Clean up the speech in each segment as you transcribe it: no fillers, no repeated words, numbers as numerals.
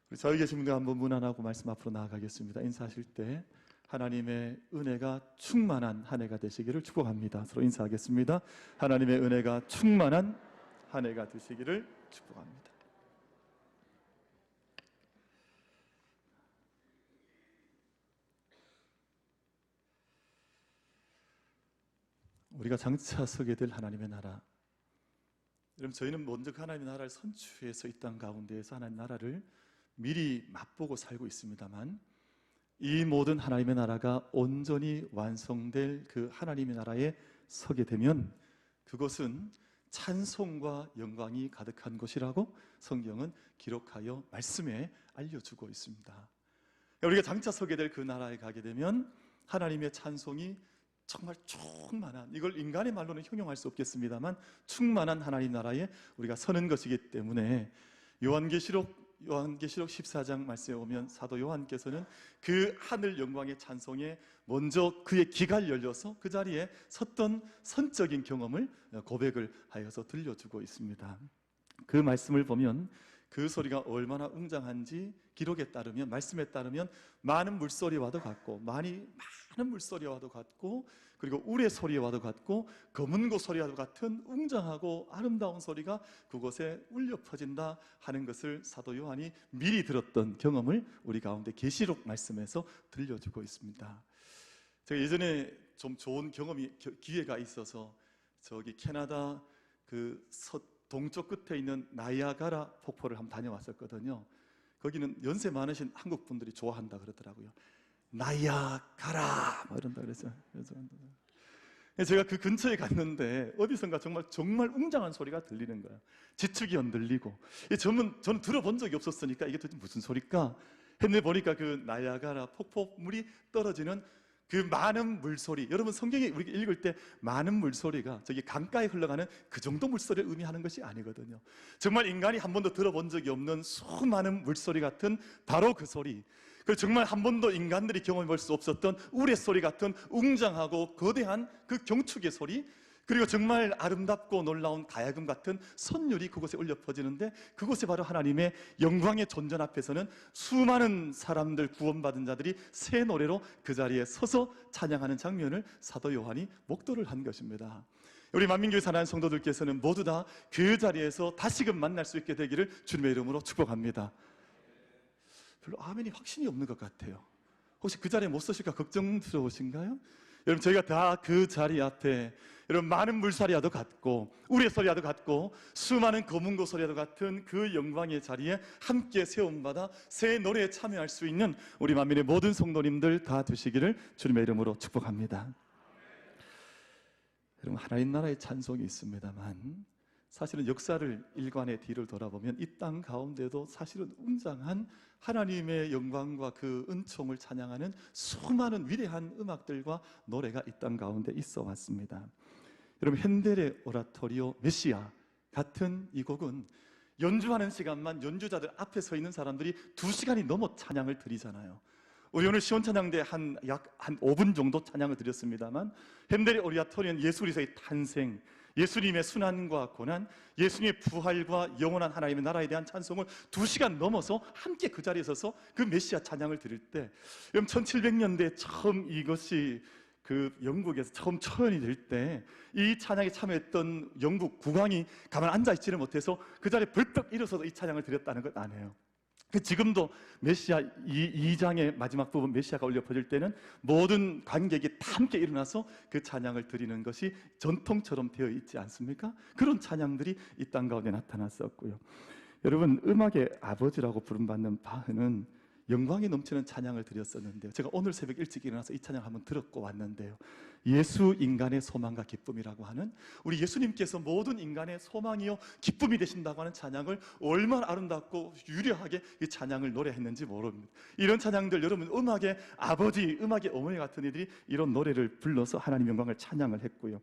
우리 저희 계신 분들 한번 문 안 하고 말씀 앞으로 나아가겠습니다. 인사하실 때 하나님의 은혜가 충만한 한 해가 되시기를 축복합니다. 서로 인사하겠습니다. 하나님의 은혜가 충만한 한 해가 되시기를 축복합니다. 우리가 장차 서게 될 하나님의 나라, 여러분, 저희는 먼저 하나님의 나라를 선취해서 이 땅 가운데에서 하나님의 나라를 미리 맛보고 살고 있습니다만, 이 모든 하나님의 나라가 온전히 완성될 그 하나님의 나라에 서게 되면 그것은 찬송과 영광이 가득한 곳이라고 성경은 기록하여 말씀에 알려주고 있습니다. 우리가 장차 서게 될 그 나라에 가게 되면 하나님의 찬송이 정말 충만한, 이걸 인간의 말로는 형용할 수 없겠습니다만 충만한 하나님 나라에 우리가 서는 것이기 때문에 요한계시록 14장 말씀에 오면 사도 요한께서는 그 하늘 영광의 찬송에 먼저 그의 귀가 열려서 그 자리에 섰던 선적인 경험을 고백을 하여서 들려주고 있습니다. 그 말씀을 보면 그 소리가 얼마나 웅장한지 기록에 따르면, 말씀에 따르면 많은 물소리와도 같고, 많은 물소리와도 같고, 그리고 우레 소리와도 같고, 검은고 소리와도 같은 웅장하고 아름다운 소리가 그곳에 울려 퍼진다 하는 것을 사도 요한이 미리 들었던 경험을 우리 가운데 계시록 말씀에서 들려주고 있습니다. 제가 예전에 좀 좋은 기회가 있어서 저기 캐나다 동쪽 끝에 있는 나이아가라 폭포를 한번 다녀왔었거든요. 거기는 연세 많으신 한국 분들이 좋아한다 그러더라고요. 나이아가라 뭐 이런다 그랬어요. 제가 그 근처에 갔는데 어디선가 정말 웅장한 소리가 들리는 거예요. 지축이 흔들리고, 저는 들어본 적이 없었으니까 이게 도대체 무슨 소리일까 했는데 보니까 그 나이아가라 폭포물이 떨어지는 그 많은 물소리, 여러분 성경에 우리가 읽을 때 많은 물소리가 저기 강가에 흘러가는 그 정도 물소리를 의미하는 것이 아니거든요. 정말 인간이 한 번도 들어본 적이 없는 수많은 물소리 같은 바로 그 소리, 그리고 정말 한 번도 인간들이 경험해 볼 수 없었던 우레소리 같은 웅장하고 거대한 그 경축의 소리, 그리고 정말 아름답고 놀라운 가야금 같은 선율이 그곳에 울려 퍼지는데, 그곳에 바로 하나님의 영광의 존전 앞에서는 수많은 사람들, 구원받은 자들이 새 노래로 그 자리에 서서 찬양하는 장면을 사도 요한이 목도를 한 것입니다. 우리 만민교회 사랑하는 성도들께서는 모두 다 그 자리에서 다시금 만날 수 있게 되기를 주님의 이름으로 축복합니다. 별로 아멘이 확신이 없는 것 같아요. 혹시 그 자리에 못 서실까 걱정스러우신가요? 여러분, 저희가 다 그 자리 앞에 여러분 많은 물소리와도 같고 우레 소리와도 같고 수많은 검은고 소리와도 같은 그 영광의 자리에 함께 세움받아 새 노래에 참여할 수 있는 우리 만민의 모든 성도님들 다 되시기를 주님의 이름으로 축복합니다. 여러분, 하나님 나라의 찬송이 있습니다만 사실은 역사를 일관의 뒤를 돌아보면 이 땅 가운데도 사실은 웅장한 하나님의 영광과 그 은총을 찬양하는 수많은 위대한 음악들과 노래가 이 땅 가운데 있어 왔습니다. 여러분, 핸델의 오라토리오 메시아 같은 이 곡은 연주하는 시간만 연주자들 앞에 서 있는 사람들이 2시간이 넘어 찬양을 드리잖아요. 우리 오늘 시온찬양대 약 5분 정도 찬양을 드렸습니다만, 핸델의 오라토리오는 예수 그리스도의 탄생, 예수님의 순환과 고난, 예수님의 부활과 영원한 하나님의 나라에 대한 찬송을 2시간 넘어서 함께 그 자리에 서서 그 메시아 찬양을 드릴 때, 1700년대에 처음 이것이 그 영국에서 처음 초연이 될 때 이 찬양에 참여했던 영국 국왕이 가만 앉아있지를 못해서 그 자리에 벌떡 일어서서 이 찬양을 드렸다는 것 아니에요. 지금도 메시아 2장의 마지막 부분 메시아가 울려 퍼질 때는 모든 관객이 다 함께 일어나서 그 찬양을 드리는 것이 전통처럼 되어 있지 않습니까? 그런 찬양들이 이 땅 가운데 나타났었고요. 여러분, 음악의 아버지라고 부름받는 바흐는 영광이 넘치는 찬양을 드렸었는데요. 제가 오늘 새벽 일찍 일어나서 이 찬양 한번 들었고 왔는데요. 예수 인간의 소망과 기쁨이라고 하는, 우리 예수님께서 모든 인간의 소망이요 기쁨이 되신다고 하는 찬양을 얼마나 아름답고 유려하게 이 찬양을 노래했는지 모릅니다. 이런 찬양들, 여러분, 음악의 아버지, 음악의 어머니 같은 이들이 이런 노래를 불러서 하나님 영광을 찬양을 했고요.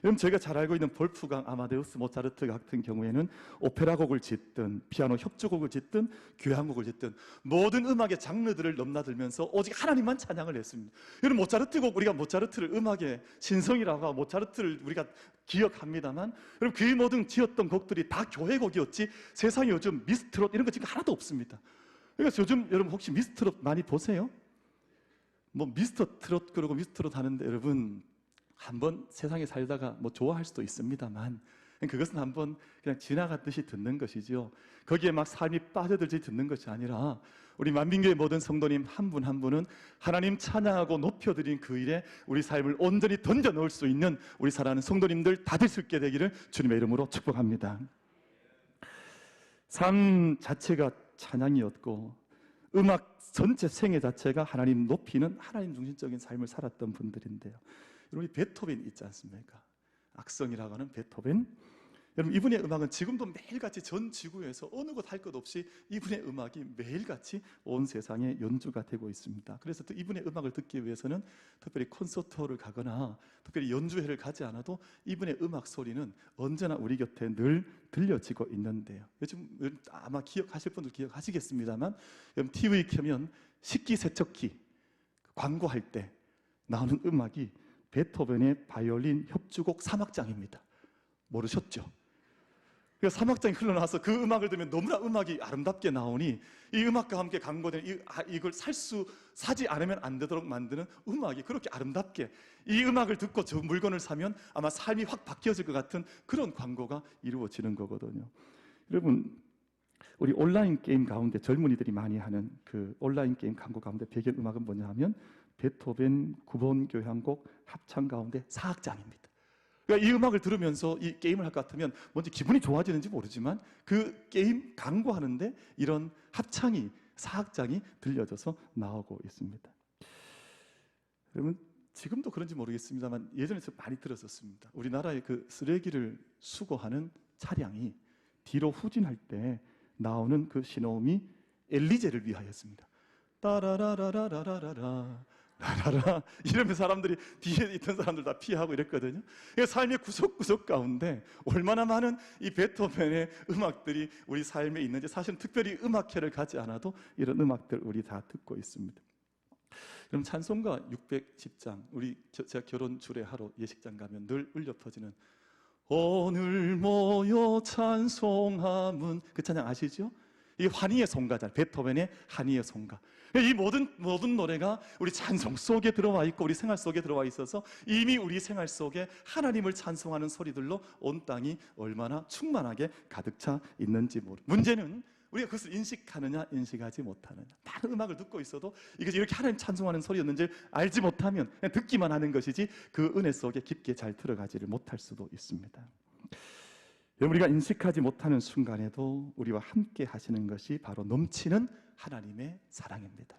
여러분, 저희가 잘 알고 있는 볼프강 아마데우스 모차르트 같은 경우에는 오페라곡을 짓든 피아노 협주곡을 짓든 교향곡을 짓든 모든 음악의 장르들을 넘나들면서 오직 하나님만 찬양을 했습니다. 여러분, 모차르트 곡, 우리가 모차르트를 음악의 신성이라고 하고 모차르트를 우리가 기억합니다만, 여러분, 그 모든 지었던 곡들이 다 교회곡이었지 세상에 요즘 미스트롯 이런 거 지금 하나도 없습니다. 그러니까 요즘 여러분 혹시 미스트롯 많이 보세요? 뭐 미스터 트롯 그러고 미스트롯 하는데 여러분 한번 세상에 살다가 뭐 좋아할 수도 있습니다만 그것은 한번 그냥 지나갔듯이 듣는 것이죠. 거기에 막 삶이 빠져들지 듣는 것이 아니라 우리 만민교회 모든 성도님 한 분 한 분은 하나님 찬양하고 높여드린 그 일에 우리 삶을 온전히 던져 넣을 수 있는 우리 사랑하는 성도님들 다 될 수 있게 되기를 주님의 이름으로 축복합니다. 삶 자체가 찬양이었고 음악 전체 생애 자체가 하나님 높이는 하나님 중심적인 삶을 살았던 분들인데요. 여러분 베토벤 있지 않습니까? 악성이라고 하는 베토벤. 여러분 이분의 음악은 지금도 매일같이 전 지구에서 어느 곳 할 것 없이 이분의 음악이 매일같이 온 세상에 연주가 되고 있습니다. 그래서 또 이분의 음악을 듣기 위해서는 특별히 콘서트를 가거나 특별히 연주회를 가지 않아도 이분의 음악 소리는 언제나 우리 곁에 늘 들려지고 있는데요. 요즘 아마 기억하실 분들 기억하시겠습니다만 여러분 TV 켜면 식기세척기 광고할 때 나오는 음악이 베토벤의 바이올린 협주곡 3악장입니다. 모르셨죠? 그 3악장이 흘러나와서 그 음악을 들으면 너무나 음악이 아름답게 나오니 이 음악과 함께 광고된 이걸 사지 않으면 안 되도록 만드는 음악이 그렇게 아름답게 이 음악을 듣고 저 물건을 사면 아마 삶이 확 바뀌어질 것 같은 그런 광고가 이루어지는 거거든요. 여러분 우리 온라인 게임 가운데 젊은이들이 많이 하는 그 온라인 게임 광고 가운데 배경음악은 뭐냐 하면 베토벤 9번 교향곡 합창 가운데 4악장입니다. 그러니까 이 음악을 들으면서 이 게임을 할 것 같으면 먼저 기분이 좋아지는지 모르지만 그 게임 강구하는데 이런 합창이 4악장이 들려져서 나오고 있습니다. 여러분 지금도 그런지 모르겠습니다만 예전에 많이 들었었습니다. 우리나라의 그 쓰레기를 수거하는 차량이 뒤로 후진할 때 나오는 그 신호음이 엘리제를 위하였습니다. 따라라라라라라라 라라라 이러면 사람들이 뒤에 있던 사람들 다 피하고 이랬거든요. 삶의 구석구석 가운데 얼마나 많은 이 베토벤의 음악들이 우리 삶에 있는지 사실은 특별히 음악회를 가지 않아도 이런 음악들 우리 다 듣고 있습니다. 그럼 찬송가 610장 우리 제가 결혼 주례하러 예식장 가면 늘 울려 퍼지는 오늘 모여 찬송함은 그 찬양 아시죠? 이 환희의 송가잖아요. 베토벤의 환희의 송가. 이 모든 노래가 우리 찬송 속에 들어와 있고 우리 생활 속에 들어와 있어서 이미 우리 생활 속에 하나님을 찬송하는 소리들로 온 땅이 얼마나 충만하게 가득 차 있는지 모르. 문제는 우리가 그것을 인식하느냐 인식하지 못하느냐. 많은 음악을 듣고 있어도 이것이 이렇게 하나님 찬송하는 소리였는지 알지 못하면 그냥 듣기만 하는 것이지 그 은혜 속에 깊게 잘 들어가지를 못할 수도 있습니다. 우리가 인식하지 못하는 순간에도 우리와 함께 하시는 것이 바로 넘치는 하나님의 사랑입니다.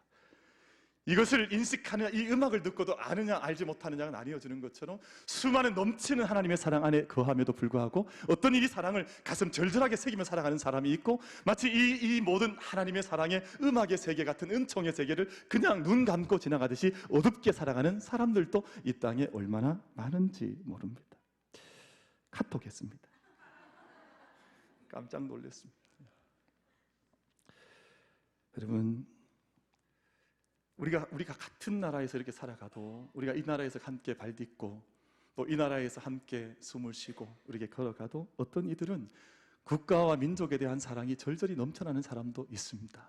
이것을 인식하느냐, 이 음악을 듣고도 아느냐 알지 못하느냐가 나뉘어지는 것처럼 수많은 넘치는 하나님의 사랑 안에 거함에도 불구하고 어떤 일이 사랑을 가슴 절절하게 새기며 살아가는 사람이 있고 마치 이 모든 하나님의 사랑의 음악의 세계 같은 은총의 세계를 그냥 눈 감고 지나가듯이 어둡게 살아가는 사람들도 이 땅에 얼마나 많은지 모릅니다. 카톡했습니다. 깜짝 놀랐습니다. 여러분, 우리가 같은 나라에서 이렇게 살아가도 우리가 이 나라에서 함께 발딛고 또 이 나라에서 함께 숨을 쉬고 이렇게 걸어가도 어떤 이들은 국가와 민족에 대한 사랑이 절절히 넘쳐나는 사람도 있습니다.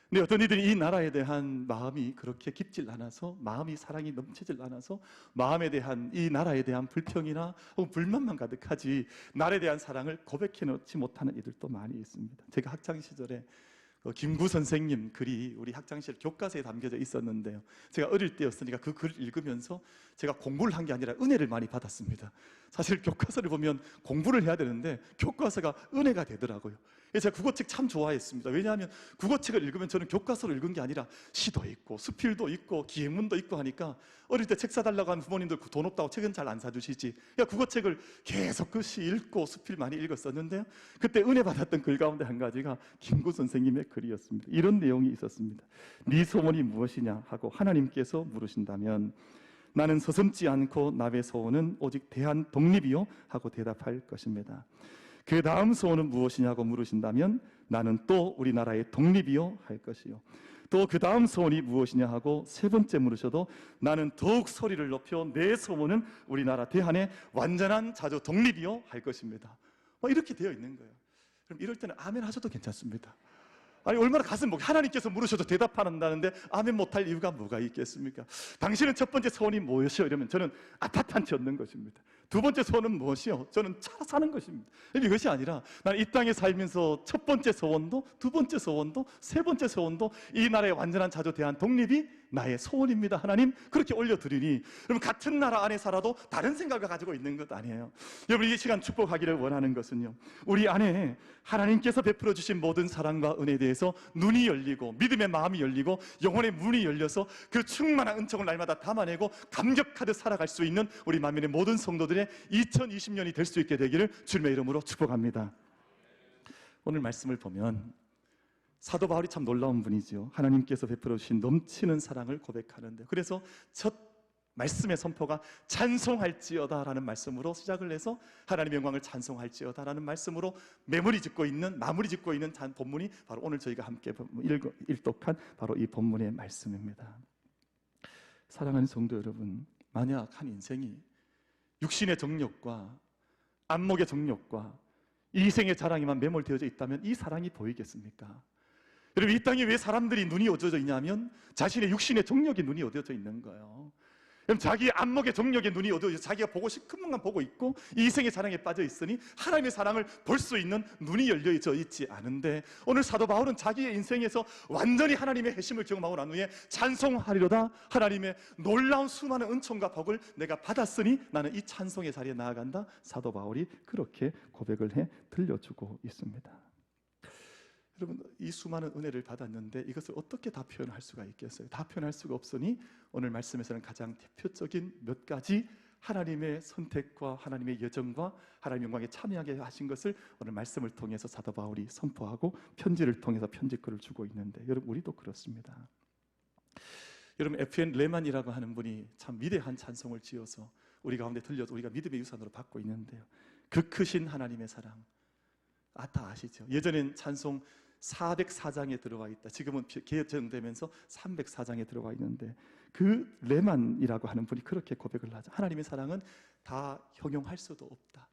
근데 어떤 이들이 이 나라에 대한 마음이 그렇게 깊질 않아서 마음이 사랑이 넘치질 않아서 마음에 대한 이 나라에 대한 불평이나 혹은 불만만 가득하지 나라에 대한 사랑을 고백해 놓지 못하는 이들도 많이 있습니다. 제가 학창 시절에 김구 선생님 글이 우리 학창시절 교과서에 담겨져 있었는데요. 제가 어릴 때였으니까 그 글을 읽으면서 제가 공부를 한 게 아니라 은혜를 많이 받았습니다. 사실 교과서를 보면 공부를 해야 되는데 교과서가 은혜가 되더라고요. 제가 국어책 참 좋아했습니다. 왜냐하면 국어책을 읽으면 저는 교과서를 읽은 게 아니라 시도 있고 수필도 있고 기행문도 있고 하니까 어릴 때 책 사달라고 하는 부모님들 돈 없다고 책은 잘 안 사주시지. 국어책을 계속 그 시 읽고 수필 많이 읽었었는데요. 그때 은혜 받았던 글 가운데 한 가지가 김구 선생님의 글이었습니다. 이런 내용이 있었습니다. 네 소원이 무엇이냐 하고 하나님께서 물으신다면 나는 서슴지 않고 나의 소원은 오직 대한 독립이요 하고 대답할 것입니다. 그 다음 소원은 무엇이냐고 물으신다면 나는 또 우리나라의 독립이요 할 것이요. 또 그 다음 소원이 무엇이냐 하고 세 번째 물으셔도 나는 더욱 소리를 높여 내 소원은 우리나라 대한의 완전한 자주 독립이요 할 것입니다. 이렇게 되어 있는 거예요. 그럼 이럴 때는 아멘 하셔도 괜찮습니다. 아니 얼마나 가슴 하나님께서 물으셔도 대답한다는데 아멘 못할 이유가 뭐가 있겠습니까? 당신은 첫 번째 소원이 무엇이요? 이러면 저는 아파트 한 채 얻는 것입니다. 두 번째 소원은 무엇이요? 저는 차 사는 것입니다. 이것이 아니라 나는 이 땅에 살면서 첫 번째 소원도 두 번째 소원도 세 번째 소원도 이 나라의 완전한 자주 대한 독립이 나의 소원입니다. 하나님 그렇게 올려드리니 여러분 같은 나라 안에 살아도 다른 생각을 가지고 있는 것 아니에요. 여러분 이 시간 축복하기를 원하는 것은요, 우리 안에 하나님께서 베풀어 주신 모든 사랑과 은혜에 대해서 눈이 열리고 믿음의 마음이 열리고 영혼의 문이 열려서 그 충만한 은총을 날마다 담아내고 감격하듯 살아갈 수 있는 우리 만민의 모든 성도들의 2020년이 될 수 있게 되기를 주님의 이름으로 축복합니다. 오늘 말씀을 보면 사도 바울이 참 놀라운 분이죠. 하나님께서 베풀어 주신 넘치는 사랑을 고백하는데, 그래서 첫 말씀의 선포가 찬송할지어다 라는 말씀으로 시작을 해서 하나님의 영광을 찬송할지어다 라는 말씀으로 마무리 짓고 있는 본문이 바로 오늘 저희가 함께 일독한 바로 이 본문의 말씀입니다. 사랑하는 성도 여러분, 만약 한 인생이 육신의 정욕과 안목의 정욕과 이생의 자랑에만 매몰되어져 있다면 이 사랑이 보이겠습니까? 여러분, 이 땅에 왜 사람들이 눈이 어두워져 있냐면 자신의 육신의 정욕에 눈이 어두워져 있는 거예요. 그럼 자기 안목의 정욕에 눈이 어두워져 자기가 보고 싶은 것만 보고 있고 이생의 자랑에 빠져 있으니 하나님의 사랑을 볼 수 있는 눈이 열려져 있지 않은데, 오늘 사도 바울은 자기의 인생에서 완전히 하나님의 회심을 경험하고 난 후에 찬송하리로다, 하나님의 놀라운 수많은 은총과 복을 내가 받았으니 나는 이 찬송의 자리에 나아간다, 사도 바울이 그렇게 고백을 해 들려주고 있습니다. 여러분, 이 수많은 은혜를 받았는데 이것을 어떻게 다 표현할 수가 있겠어요? 다 표현할 수가 없으니 오늘 말씀에서는 가장 대표적인 몇 가지 하나님의 선택과 하나님의 여정과 하나님의 영광에 참여하게 하신 것을 오늘 말씀을 통해서 사도 바울이 선포하고 편지를 통해서 편지글을 주고 있는데, 여러분 우리도 그렇습니다. 여러분, FN 레만이라고 하는 분이 참 위대한 찬송을 지어서 우리 가운데 들려서 우리가 믿음의 유산으로 받고 있는데요, 그 크신 하나님의 사랑, 다 아시죠? 예전엔 찬송 404장에 들어와 있다, 지금은 개정되면서 304장에 들어와 있는데, 그 레만이라고 하는 분이 그렇게 고백을 하죠. 하나님의 사랑은 다 형용할 수도 없다.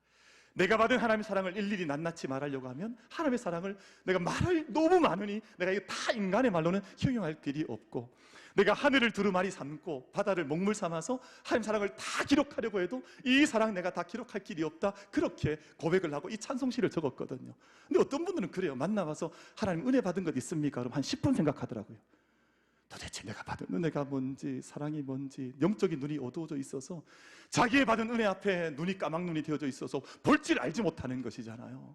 내가 받은 하나님의 사랑을 일일이 낱낱이 말하려고 하면 하나님의 사랑을 내가 말할 너무 많으니 내가 이거 다 인간의 말로는 형용할 길이 없고, 내가 하늘을 두루마리 삼고 바다를 먹물 삼아서 하나님 사랑을 다 기록하려고 해도 이 사랑 내가 다 기록할 길이 없다, 그렇게 고백을 하고 이 찬송시를 적었거든요. 근데 어떤 분들은 그래요. 만나봐서 하나님 은혜 받은 것 있습니까? 그럼 한 10분 생각하더라고요. 도대체 내가 받은 은혜가 뭔지, 사랑이 뭔지, 영적인 눈이 어두워져 있어서 자기의 받은 은혜 앞에 눈이 까막눈이 되어져 있어서 볼 줄 알지 못하는 것이잖아요.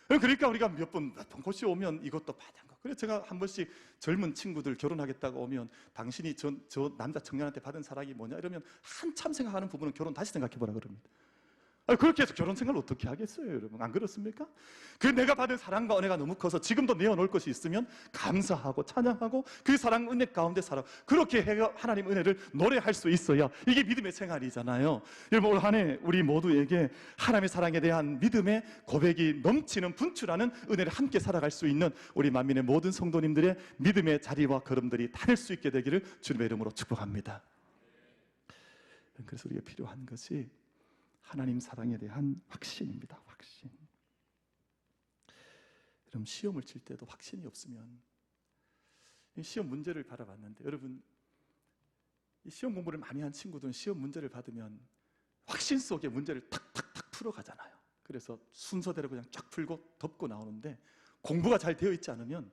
그러니까 우리가 몇 번 곳이 오면 이것도 받은 거. 그래서 제가 한 번씩 젊은 친구들 결혼하겠다고 오면 당신이 저 남자 청년한테 받은 사랑이 뭐냐 이러면 한참 생각하는 부분은 결혼 다시 생각해보라 그럽니다. 그렇게 해서 결혼 생활을 어떻게 하겠어요, 여러분? 안 그렇습니까? 그 내가 받은 사랑과 은혜가 너무 커서 지금도 내어놓을 것이 있으면 감사하고 찬양하고 그 사랑 은혜 가운데 살아, 그렇게 해가 하나님 은혜를 노래할 수 있어야 이게 믿음의 생활이잖아요. 여러분, 올 한 해 우리 모두에게 하나님의 사랑에 대한 믿음의 고백이 넘치는 분출하는 은혜를 함께 살아갈 수 있는 우리 만민의 모든 성도님들의 믿음의 자리와 걸음들이 다 될 수 있게 되기를 주님의 이름으로 축복합니다. 그래서 우리가 필요한 것이 하나님 사랑에 대한 확신입니다. 확신. 여러분, 시험을 칠 때도 확신이 없으면, 시험 문제를 바라봤는데, 여러분 이 시험 공부를 많이 한 친구들은 시험 문제를 받으면 확신 속에 문제를 탁탁탁 풀어가잖아요. 그래서 순서대로 그냥 쫙 풀고 덮고 나오는데, 공부가 잘 되어 있지 않으면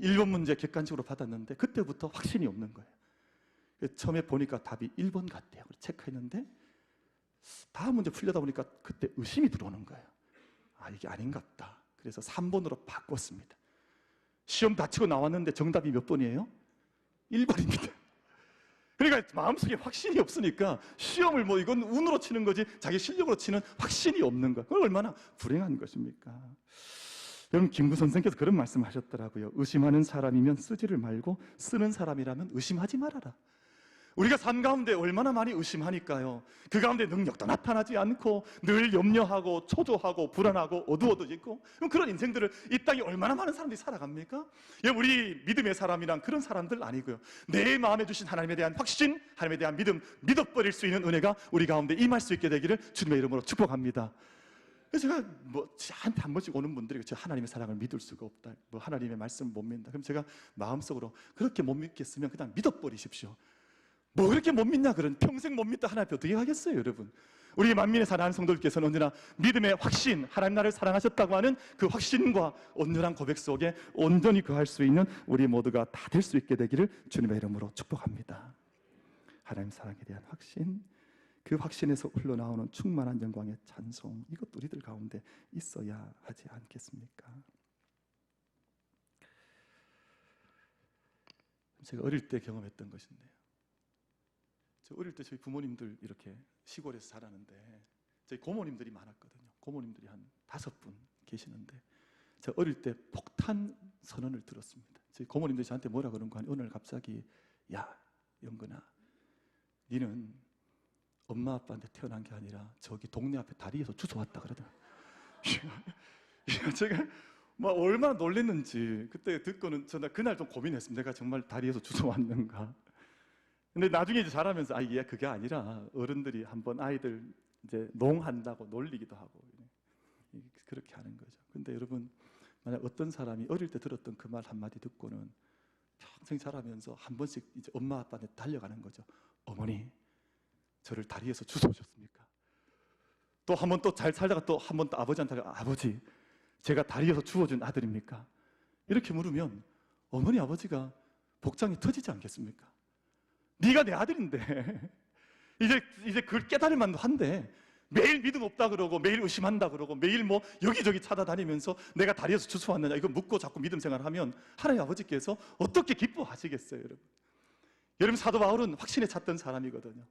1번 문제 객관식으로 받았는데 그때부터 확신이 없는 거예요. 처음에 보니까 답이 1번 같대요. 체크했는데 다음 문제 풀려다 보니까 그때 의심이 들어오는 거예요. 이게 아닌갑다. 그래서 3번으로 바꿨습니다. 시험 다 치고 나왔는데 정답이 몇 번이에요? 1번입니다. 그러니까 마음속에 확신이 없으니까 시험을 이건 운으로 치는 거지 자기 실력으로 치는 확신이 없는 거예요. 그건 얼마나 불행한 것입니까? 여러분, 김구 선생께서 그런 말씀하셨더라고요. 의심하는 사람이면 쓰지를 말고 쓰는 사람이라면 의심하지 말아라. 우리가 삶 가운데 얼마나 많이 의심하니까요, 그 가운데 능력도 나타나지 않고 늘 염려하고 초조하고 불안하고 어두워지고, 그런 인생들을 이 땅에 얼마나 많은 사람들이 살아갑니까? 우리 믿음의 사람이란 그런 사람들 아니고요, 내 마음에 주신 하나님에 대한 확신, 하나님에 대한 믿음, 믿어버릴 수 있는 은혜가 우리 가운데 임할 수 있게 되기를 주님의 이름으로 축복합니다. 그래서 제가 저한테 한 번씩 오는 분들이 저 하나님의 사랑을 믿을 수가 없다, 하나님의 말씀을 못 믿는다. 그럼 제가 마음속으로 그렇게 못 믿겠으면 그냥 믿어버리십시오. 뭐 그렇게 못 믿냐, 그런 평생 못 믿다 하나님 어떻게 하겠어요, 여러분? 우리 만민의 사랑하는 성도들께서는 언제나 믿음의 확신, 하나님 나를 사랑하셨다고 하는 그 확신과 온전한 고백 속에 온전히 거할 수 있는 우리 모두가 다 될 수 있게 되기를 주님의 이름으로 축복합니다. 하나님 사랑에 대한 확신, 그 확신에서 흘러나오는 충만한 영광의 찬송, 이것도 우리들 가운데 있어야 하지 않겠습니까? 제가 어릴 때 경험했던 것인데요, 저 어릴 때 저희 부모님들 이렇게 시골에서 자라는데 저희 고모님들이 많았거든요. 고모님들이 한 5분 계시는데 저 어릴 때 폭탄 선언을 들었습니다. 저희 고모님들이 저한테 뭐라 그런 거 아니, 어느 날 갑자기 야 영근아, 니는 엄마 아빠한테 태어난 게 아니라 저기 동네 앞에 다리에서 주워왔다 그러더라고요. 제가 막 얼마나 놀랐는지 그때 듣고는 저는 그날 좀 고민했습니다. 내가 정말 다리에서 주워왔는가. 근데 나중에 이제 자라면서 이게 그게 아니라 어른들이 한번 아이들 이제 농한다고 놀리기도 하고 그렇게 하는 거죠. 근데 여러분, 만약 어떤 사람이 어릴 때 들었던 그 말 한마디 듣고는 평생 자라면서 한 번씩 이제 엄마 아빠한테 달려가는 거죠. 어머니, 저를 다리에서 주워오셨습니까? 또 한 번 또 잘 살다가 또 한 번 또 아버지한테 아버지, 제가 다리에서 주워준 아들입니까? 이렇게 물으면 어머니 아버지가 복장이 터지지 않겠습니까? 네가 내 아들인데 이제 그걸 깨달을 만도 한데 매일 믿음 없다 그러고 매일 의심한다 그러고 매일 뭐 여기저기 찾아다니면서 내가 다리에서 주워왔느냐 이거 묻고 자꾸 믿음 생활하면 하나님 아버지께서 어떻게 기뻐하시겠어요, 여러분? 여러분, 사도 바울은 확신에 찼던 사람이거든요.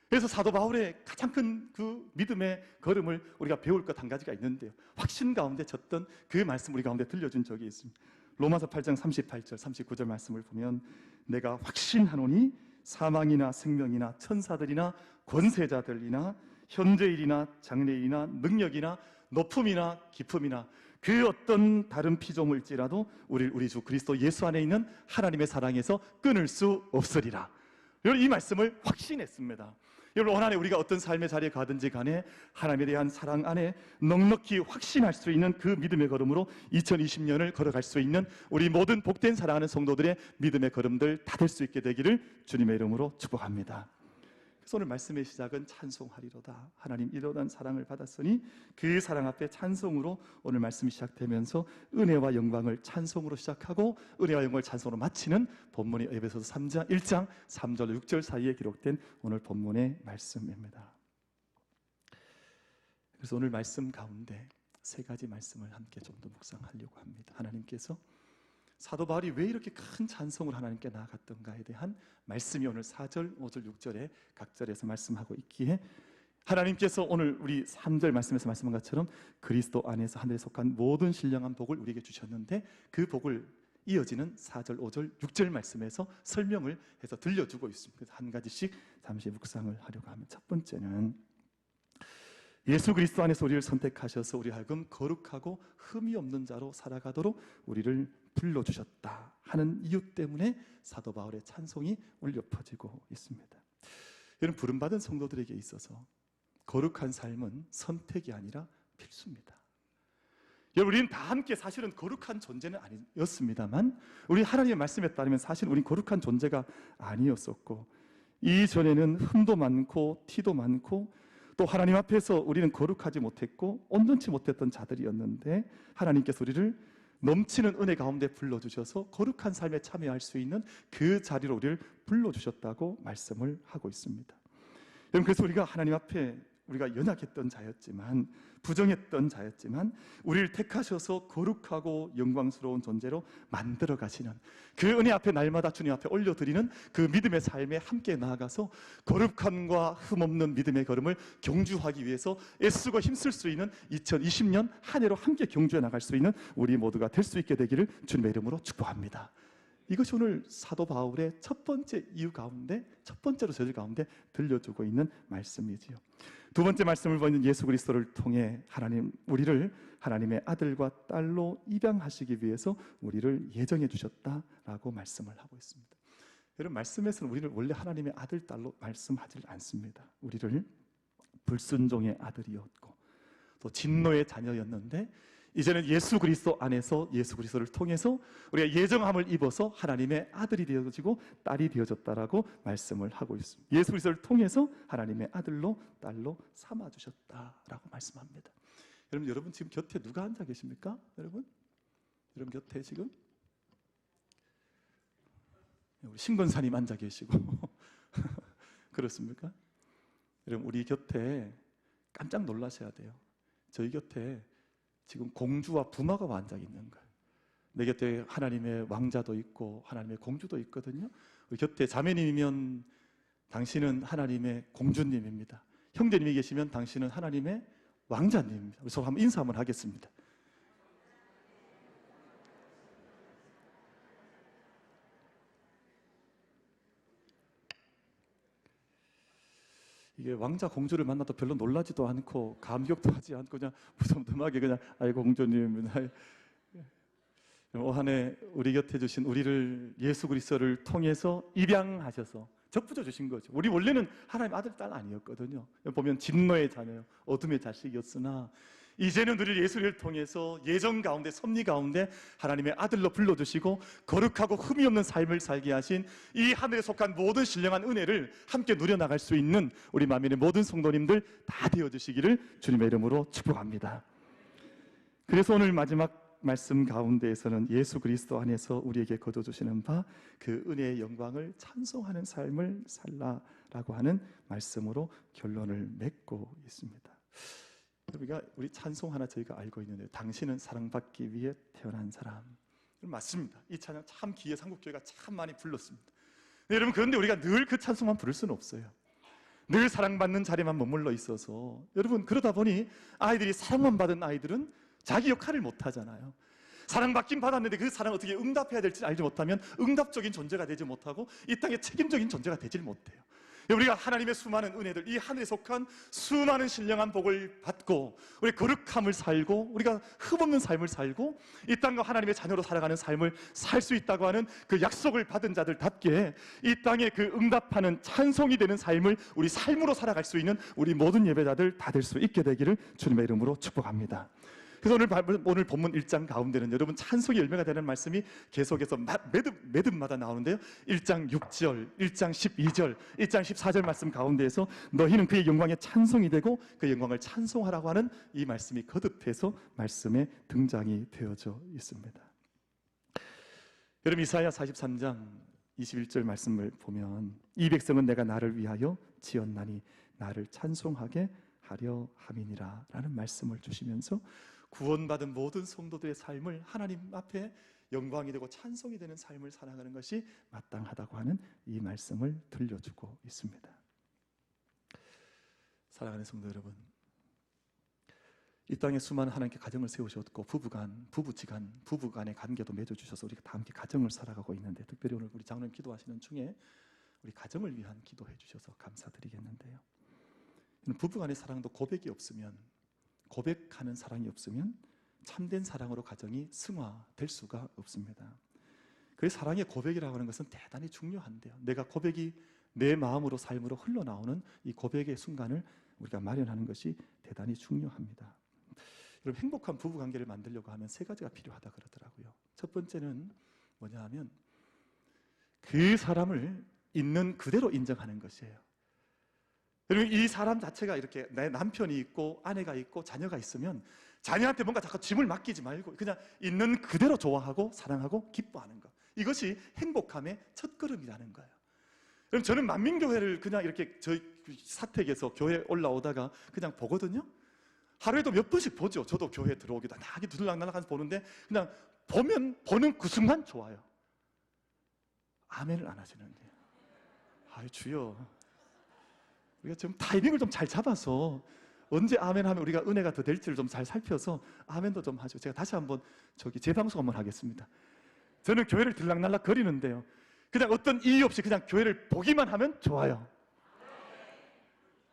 그래서 사도 바울의 가장 큰 그 믿음의 걸음을 우리가 배울 것 한 가지가 있는데요, 확신 가운데 졌던 그 말씀 우리 가운데 들려준 적이 있습니다. 로마서 8장 38절 39절 말씀을 보면 내가 확신하노니 사망이나 생명이나 천사들이나 권세자들이나 현재일이나 장래일이나 능력이나 높음이나 깊음이나 그 어떤 다른 피조물일지라도 우리 주 그리스도 예수 안에 있는 하나님의 사랑에서 끊을 수 없으리라. 여러분, 이 말씀을 확신했습니다. 여러분, 올 한해 우리가 어떤 삶의 자리에 가든지 간에 하나님에 대한 사랑 안에 넉넉히 확신할 수 있는 그 믿음의 걸음으로 2020년을 걸어갈 수 있는 우리 모든 복된 사랑하는 성도들의 믿음의 걸음들 다 될 수 있게 되기를 주님의 이름으로 축복합니다. 그래서 오늘 말씀의 시작은 찬송하리로다. 하나님 일어난 사랑을 받았으니 그 사랑 앞에 찬송으로 오늘 말씀이 시작되면서 은혜와 영광을 찬송으로 시작하고 은혜와 영광을 찬송으로 마치는 본문이 에베소서 3장 1장 3절 6절 사이에 기록된 오늘 본문의 말씀입니다. 그래서 오늘 말씀 가운데 세 가지 말씀을 함께 좀 더 묵상하려고 합니다. 하나님께서 사도 바울이 왜 이렇게 큰 찬송을 하나님께 나아갔던가에 대한 말씀이 오늘 4절, 5절, 6절에 각 절에서 말씀하고 있기에 하나님께서 오늘 우리 3절 말씀에서 말씀한 것처럼 그리스도 안에서 하늘에 속한 모든 신령한 복을 우리에게 주셨는데 그 복을 이어지는 4절, 5절, 6절 말씀에서 설명을 해서 들려주고 있습니다. 그래서 한 가지씩 잠시 묵상을 하려고 하면 첫 번째는 예수 그리스도 안에서 우리를 선택하셔서 우리 하여금 거룩하고 흠이 없는 자로 살아가도록 우리를 불러주셨다 하는 이유 때문에 사도 바울의 찬송이 울려 퍼지고 있습니다. 여러분, 부름받은 성도들에게 있어서 거룩한 삶은 선택이 아니라 필수입니다. 여러분, 우리는 다 함께 사실은 거룩한 존재는 아니었습니다만 우리 하나님의 말씀에 따르면 사실 우린 거룩한 존재가 아니었었고 이전에는 흠도 많고 티도 많고 또 하나님 앞에서 우리는 거룩하지 못했고 온전치 못했던 자들이었는데 하나님께서 우리를 넘치는 은혜 가운데 불러주셔서 거룩한 삶에 참여할 수 있는 그 자리로 우리를 불러주셨다고 말씀을 하고 있습니다. 여러분, 그래서 우리가 하나님 앞에 우리가 연약했던 자였지만 부정했던 자였지만 우리를 택하셔서 거룩하고 영광스러운 존재로 만들어 가시는 그 은혜 앞에 날마다 주님 앞에 올려드리는 그 믿음의 삶에 함께 나아가서 거룩함과 흠없는 믿음의 걸음을 경주하기 위해서 애쓰고 힘쓸 수 있는 2020년 한 해로 함께 경주해 나갈 수 있는 우리 모두가 될 수 있게 되기를 주님의 이름으로 축복합니다. 이것이 오늘 사도 바울의 첫 번째 이유 가운데 첫 번째로 저희 가운데 들려주고 있는 말씀이지요. 두 번째 말씀을 보는 예수 그리스도를 통해 하나님 우리를 하나님의 아들과 딸로 입양하시기 위해서 우리를 예정해 주셨다라고 말씀을 하고 있습니다. 여러분, 말씀에서는 우리를 원래 하나님의 아들, 딸로 말씀하지 않습니다. 우리를 불순종의 아들이었고 또 진노의 자녀였는데 이제는 예수 그리스도 안에서 예수 그리스도를 통해서 우리가 예정함을 입어서 하나님의 아들이 되어지고 딸이 되어졌다라고 말씀을 하고 있습니다. 예수 그리스도를 통해서 하나님의 아들로 딸로 삼아주셨다라고 말씀합니다. 여러분 지금 곁에 누가 앉아 계십니까? 여러분 곁에 지금 우리 신권사님 앉아 계시고 그렇습니까? 여러분 우리 곁에 깜짝 놀라셔야 돼요. 저희 곁에 지금 공주와 부마가 앉아 있는 거예요. 내 곁에 하나님의 왕자도 있고 하나님의 공주도 있거든요. 우리 곁에 자매님이면 당신은 하나님의 공주님입니다. 형제님이 계시면 당신은 하나님의 왕자님입니다. 우리 서로 한번 인사 한번 하겠습니다. 이게 왕자 공주를 만나도 별로 놀라지도 않고 감격도 하지 않고 그냥 무덤덤하게 그냥 아이고 공주님 올 한해 우리 곁에 주신 우리를 예수 그리스도를 통해서 입양하셔서 적부져 주신 거죠. 우리 원래는 하나님 아들 딸 아니었거든요. 보면 진노의 자녀, 어둠의 자식이었으나 이제는 우리를 예수를 통해서 예정 가운데 섭리 가운데 하나님의 아들로 불러주시고 거룩하고 흠이 없는 삶을 살게 하신 이 하늘에 속한 모든 신령한 은혜를 함께 누려나갈 수 있는 우리 만민의 모든 성도님들 다 되어주시기를 주님의 이름으로 축복합니다. 그래서 오늘 마지막 말씀 가운데에서는 예수 그리스도 안에서 우리에게 거둬주시는 바 그 은혜의 영광을 찬송하는 삶을 살라라고 하는 말씀으로 결론을 맺고 있습니다. 우리 찬송 하나 저희가 알고 있는데 당신은 사랑받기 위해 태어난 사람 맞습니다. 이 찬양 참 기에 한국교회가 참 많이 불렀습니다. 네, 여러분 그런데 우리가 늘 그 찬송만 부를 수는 없어요. 늘 사랑받는 자리만 머물러 있어서 여러분 그러다 보니 아이들이 사랑만 받은 아이들은 자기 역할을 못하잖아요. 사랑받긴 받았는데 그 사랑 어떻게 응답해야 될지 알지 못하면 응답적인 존재가 되지 못하고 이 땅에 책임적인 존재가 되질 못해요. 우리가 하나님의 수많은 은혜들, 이 하늘에 속한 수많은 신령한 복을 받고 우리 거룩함을 살고 우리가 흠없는 삶을 살고 이 땅과 하나님의 자녀로 살아가는 삶을 살 수 있다고 하는 그 약속을 받은 자들답게 이 땅에 그 응답하는 찬송이 되는 삶을 우리 삶으로 살아갈 수 있는 우리 모든 예배자들 다 될 수 있게 되기를 주님의 이름으로 축복합니다. 그래서 오늘 본문 1장 가운데는 여러분 찬송의 열매가 되는 말씀이 계속해서 매듭마다 나오는데요. 1장 6절, 1장 12절, 1장 14절 말씀 가운데에서 너희는 그의 영광에 찬송이 되고 그 영광을 찬송하라고 하는 이 말씀이 거듭해서 말씀에 등장이 되어져 있습니다. 여러분 이사야 43장 21절 말씀을 보면 이 백성은 내가 나를 위하여 지었나니 나를 찬송하게 하려 함이니라 라는 말씀을 주시면서 구원받은 모든 성도들의 삶을 하나님 앞에 영광이 되고 찬송이 되는 삶을 살아가는 것이 마땅하다고 하는 이 말씀을 들려주고 있습니다. 사랑하는 성도 여러분, 이 땅에 수많은 하나님께 가정을 세우셨고 부부간, 부부간의 관계도 맺어주셔서 우리가 다 함께 가정을 살아가고 있는데 특별히 오늘 우리 장로님 기도하시는 중에 우리 가정을 위한 기도해 주셔서 감사드리겠는데요. 부부간의 사랑도 고백이 없으면 고백하는 사랑이 없으면 참된 사랑으로 가정이 승화될 수가 없습니다. 그 사랑의 고백이라고 하는 것은 대단히 중요한데요. 내가 고백이 내 마음으로 삶으로 흘러나오는 이 고백의 순간을 우리가 마련하는 것이 대단히 중요합니다. 여러분 행복한 부부관계를 만들려고 하면 세 가지가 필요하다 그러더라고요. 첫 번째는 뭐냐 하면 그 사람을 있는 그대로 인정하는 것이에요. 여러분 이 사람 자체가 이렇게 내 남편이 있고 아내가 있고 자녀가 있으면 자녀한테 뭔가 자꾸 짐을 맡기지 말고 그냥 있는 그대로 좋아하고 사랑하고 기뻐하는 것, 이것이 행복함의 첫걸음이라는 거예요. 그럼 저는 만민교회를 그냥 이렇게 저희 사택에서 교회 올라오다가 그냥 보거든요. 하루에도 몇 번씩 보죠. 저도 교회 들어오기도 나기 두들락날락하면서 보는데 그냥 보는 그 순간 좋아요. 아멘을 안 하시는데요. 아유 주여, 우리가 좀 타이밍을 좀 잘 잡아서 언제 아멘 하면 우리가 은혜가 더 될지를 좀 잘 살펴서 아멘도 좀 하죠. 제가 다시 한번 재방송 한번 하겠습니다. 저는 교회를 들락날락 거리는데요, 그냥 어떤 이유 없이 그냥 교회를 보기만 하면 좋아요.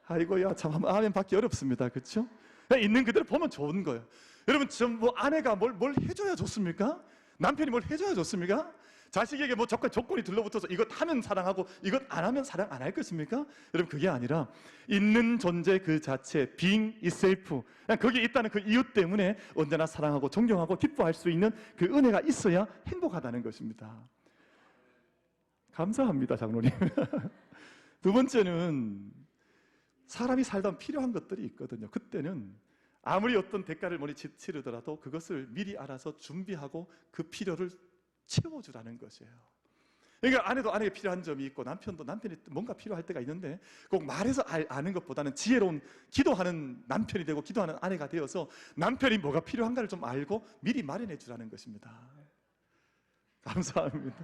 아이고야 참 아멘 받기 어렵습니다. 그렇죠? 있는 그대로 보면 좋은 거예요. 여러분 뭐 아내가 뭘 해줘야 좋습니까? 남편이 뭘 해줘야 좋습니까? 자식에게 뭐 조건이 들러붙어서 이것 하면 사랑하고 이것 안 하면 사랑 안 할 것입니까? 여러분, 그게 아니라 있는 존재 그 자체, being itself, 그냥 거기에 있다는 그 이유 때문에 언제나 사랑하고 존경하고 기뻐할 수 있는 그 은혜가 있어야 행복하다는 것입니다. 감사합니다, 장로님. 두 번째는 사람이 살다 보면 필요한 것들이 있거든요. 그때는 아무리 어떤 대가를 치르더라도 그것을 미리 알아서 준비하고 그 필요를 채워주라는 것이에요. 그러니까 아내도 아내에게 필요한 점이 있고 남편도 남편이 뭔가 필요할 때가 있는데 꼭 말해서 아는 것보다는 지혜로운 기도하는 남편이 되고 기도하는 아내가 되어서 남편이 뭐가 필요한가를 좀 알고 미리 마련해 주라는 것입니다. 감사합니다.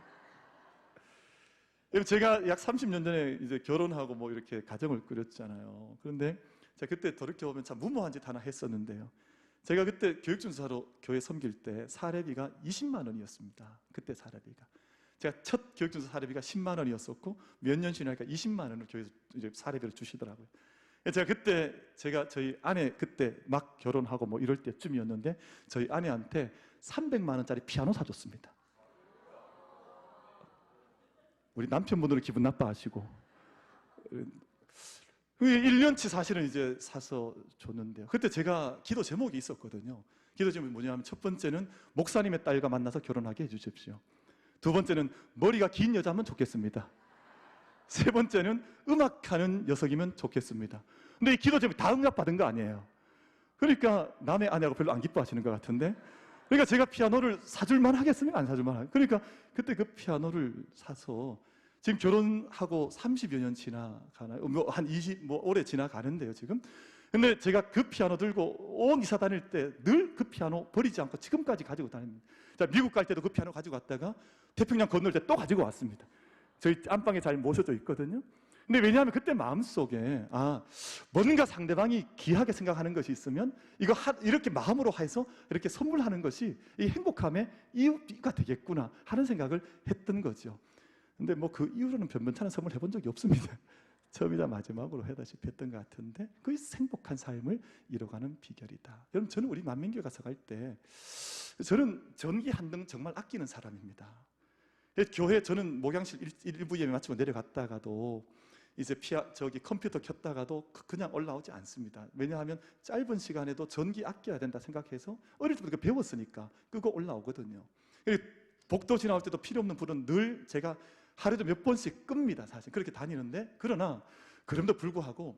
제가 약 30년 전에 이제 결혼하고 뭐 이렇게 가정을 꾸렸잖아요. 그런데 제가 그때 돌이켜보면 참 무모한 짓 하나 했었는데요. 제가 그때 교육준사로 교회 섬길 때 사례비가 20만 원이었습니다. 그때 사례비가. 제가 첫 교육준사 사례비가 10만 원이었었고 몇 년 지나니까 20만 원을 교회에서 이제 사례비를 주시더라고요. 제가 그때 저희 아내 그때 막 결혼하고 뭐 이럴 때쯤이었는데 저희 아내한테 300만 원짜리 피아노 사줬습니다. 우리 남편분들은 기분 나빠하시고 1년치 사실은 이제 사서 줬는데요. 그때 제가 기도 제목이 있었거든요. 기도 제목이 뭐냐면 첫 번째는 목사님의 딸과 만나서 결혼하게 해주십시오. 두 번째는 머리가 긴 여자면 좋겠습니다. 세 번째는 음악하는 녀석이면 좋겠습니다. 근데 이 기도 제목이 다 응답받은 거 아니에요. 그러니까 남의 아내하고 별로 안 기뻐하시는 것 같은데, 그러니까 제가 피아노를 사줄만 하겠습니까? 안 사줄만 하겠어요? 그러니까 그때 그 피아노를 사서 지금 결혼하고 30여 년 지나가나요? 한 20, 오래 지나가는데요, 지금. 근데 제가 그 피아노 들고 온 이사 다닐 때 늘 그 피아노 버리지 않고 지금까지 가지고 다닙니다. 자, 미국 갈 때도 그 피아노 가지고 갔다가 태평양 건널 때 또 가지고 왔습니다. 저희 안방에 잘 모셔져 있거든요. 근데 왜냐하면 그때 마음속에 뭔가 상대방이 귀하게 생각하는 것이 있으면 이렇게 마음으로 해서 이렇게 선물하는 것이 이 행복함의 이유가 되겠구나 하는 생각을 했던 거죠. 근데 뭐 그 이후로는 변변찮은 선물 해본 적이 없습니다. 처음이자 마지막으로 해다시피 했던 것 같은데 그게 행복한 삶을 이뤄가는 비결이다. 여러분, 저는 우리 만민교회 가서 갈 때 저는 전기 한 등 정말 아끼는 사람입니다. 교회 저는 목양실 일부 예배 마치고 내려갔다가도 이제 컴퓨터 켰다가도 그냥 올라오지 않습니다. 왜냐하면 짧은 시간에도 전기 아껴야 된다 생각해서 어릴 때부터 배웠으니까 끄고 올라오거든요. 복도 지나올 때도 필요 없는 불은 늘 제가 하루에도 몇 번씩 끕니다. 사실 그렇게 다니는데, 그러나 그럼에도 불구하고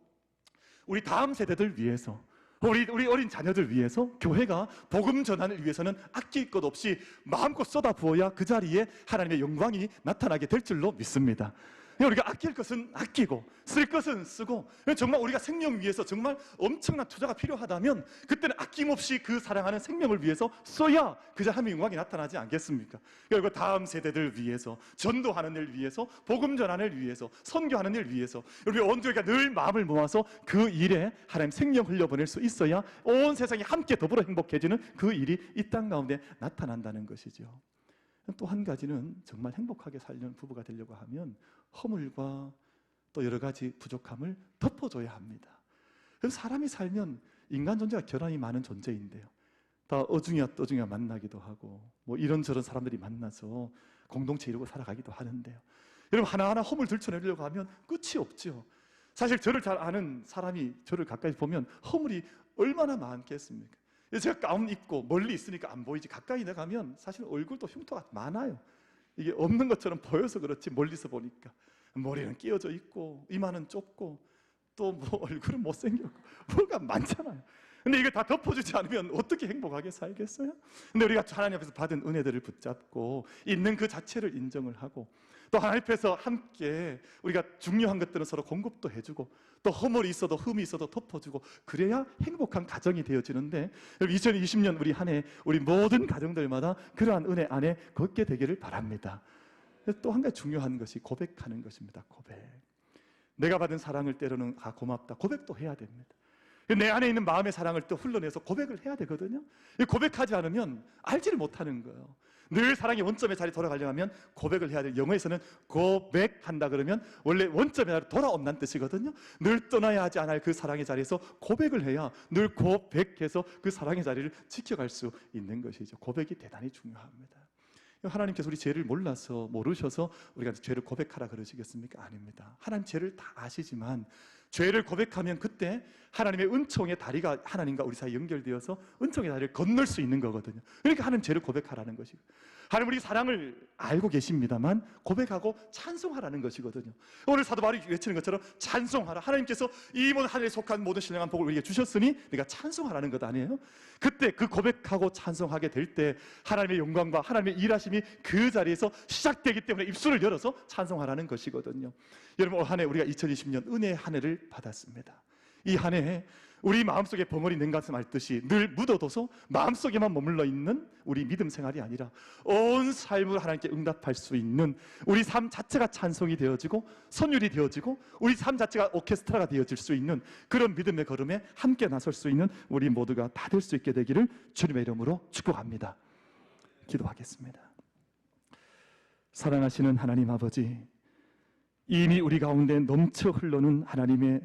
우리 다음 세대들 위해서, 우리 어린 자녀들 위해서 교회가 복음 전환을 위해서는 아낄 것 없이 마음껏 쏟아부어야 그 자리에 하나님의 영광이 나타나게 될 줄로 믿습니다. 우리가 아낄 것은 아끼고 쓸 것은 쓰고, 정말 우리가 생명 위해서 정말 엄청난 투자가 필요하다면 그때는 아낌없이 그 사랑하는 생명을 위해서 써야 그저 하나님의 영광이 나타나지 않겠습니까? 그리고 다음 세대들 위해서, 전도하는 일 위해서, 복음 전하는 일 위해서, 선교하는 일 위해서 우리 온 교회가 늘 마음을 모아서 그 일에 하나님 생명 흘려보낼 수 있어야 온 세상이 함께 더불어 행복해지는 그 일이 이 땅 가운데 나타난다는 것이죠. 또 한 가지는 정말 행복하게 살려는 부부가 되려고 하면 허물과 또 여러 가지 부족함을 덮어줘야 합니다. 그래서 사람이 살면 인간 존재가 결함이 많은 존재인데요. 다 어중이와 떠중이와 만나기도 하고 뭐 이런저런 사람들이 만나서 공동체 이루고 살아가기도 하는데요. 여러분, 하나하나 허물 들춰내려고 하면 끝이 없죠. 사실 저를 잘 아는 사람이 저를 가까이 보면 허물이 얼마나 많겠습니까? 제가 가운 입고 멀리 있으니까 안 보이지 가까이 나가면 사실 얼굴도 흉터가 많아요. 이게 없는 것처럼 보여서 그렇지 멀리서 보니까 머리는 끼어져 있고 이마는 좁고 또 뭐 얼굴은 못생겼고 뭐가 많잖아요. 근데 이거 다 덮어주지 않으면 어떻게 행복하게 살겠어요? 근데 우리가 하나님 앞에서 받은 은혜들을 붙잡고 있는 그 자체를 인정을 하고 또 하나님 앞에서 함께 우리가 중요한 것들은 서로 공급도 해주고 또 허물이 있어도 흠이 있어도 덮어주고 그래야 행복한 가정이 되어지는데, 2020년 우리 한 해 우리 모든 가정들마다 그러한 은혜 안에 걷게 되기를 바랍니다. 또 한 가지 중요한 것이 고백하는 것입니다. 고백. 내가 받은 사랑을 때로는 고맙다 고백도 해야 됩니다. 내 안에 있는 마음의 사랑을 또 흘러내서 고백을 해야 되거든요. 고백하지 않으면 알지를 못하는 거예요. 늘 사랑의 원점의 자리에 돌아가려면 고백을 해야 돼요. 영어에서는 고백한다 그러면 원래 원점의 자리에 돌아온다는 뜻이거든요. 늘 떠나야 하지 않을 그 사랑의 자리에서 고백을 해야 늘 고백해서 그 사랑의 자리를 지켜갈 수 있는 것이죠. 고백이 대단히 중요합니다. 하나님께서 우리 죄를 몰라서 모르셔서 우리가 죄를 고백하라 그러시겠습니까? 아닙니다. 하나님 죄를 다 아시지만 죄를 고백하면 그때 하나님의 은총의 다리가 하나님과 우리 사이에 연결되어서 은총의 다리를 건널 수 있는 거거든요. 그러니까 하나님 죄를 고백하라는 것이고, 하나님 우리 사랑을 알고 계십니다만 고백하고 찬송하라는 것이거든요. 오늘 사도 바울이 외치는 것처럼 찬송하라. 하나님께서 이 모든 하늘에 속한 모든 신령한 복을 우리에게 주셨으니 우리가 찬송하라는 것 아니에요? 그때 그 고백하고 찬송하게 될 때 하나님의 영광과 하나님의 일하심이 그 자리에서 시작되기 때문에 입술을 열어서 찬송하라는 것이거든요. 여러분, 올 한 해 우리가 2020년 은혜의 한 해를 받았습니다. 이 한 해에 우리 마음속에 벙어리 냉가슴 앓듯이 늘 묻어둬서 마음속에만 머물러 있는 우리 믿음 생활이 아니라 온 삶을 하나님께 응답할 수 있는 우리 삶 자체가 찬송이 되어지고 선율이 되어지고 우리 삶 자체가 오케스트라가 되어질 수 있는 그런 믿음의 걸음에 함께 나설 수 있는 우리 모두가 다 될 수 있게 되기를 주님의 이름으로 축복합니다. 기도하겠습니다. 사랑하시는 하나님 아버지, 이미 우리 가운데 넘쳐 흘러는 하나님의